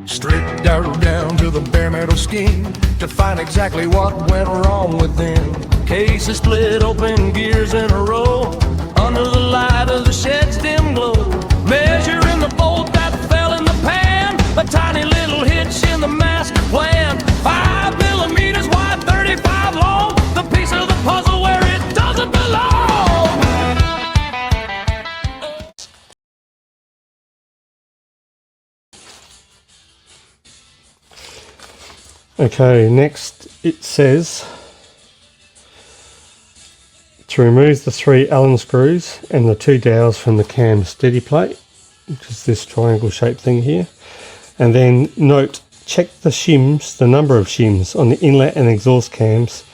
Stripped down to the bare metal skin to find exactly what went wrong with them. Cases split open, gears in a row, under the light of the shed's dim glow. Measuring the bolt that fell in the pan, a tiny little hitch in the master plan. 5 millimeters wide, 35 long, the piece of the puzzle where it doesn't belong. Okay, next it says to remove the 3 Allen screws and the 2 dowels from the cam steady plate, which is this triangle shaped thing here, and then note, check the shims, the number of shims on the inlet and exhaust cams.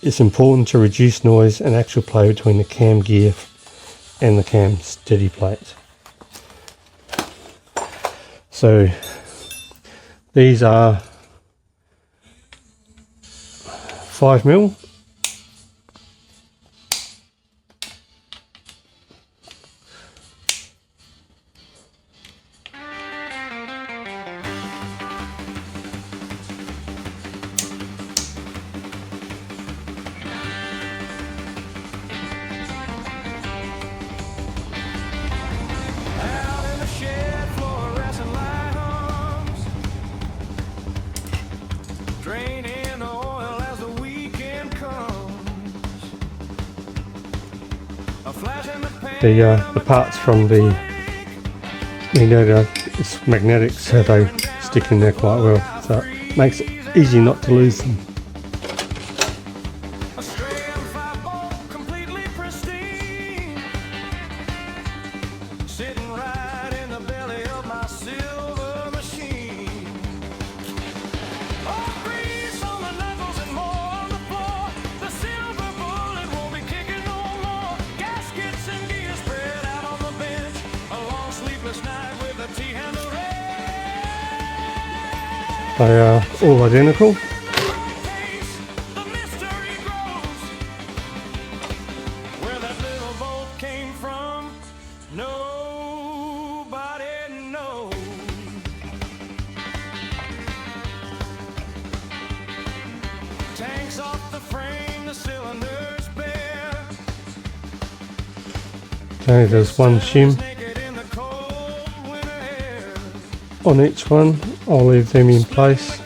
It's important to reduce noise and actual play between the cam gear and the cam steady plate. So these are 5mm. The parts from the it's magnetic, so they stick in there quite well, so it makes it easy not to lose them. They are all identical. Okay, there's one shim on each one. I'll leave them in place.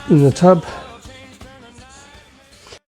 In the tub.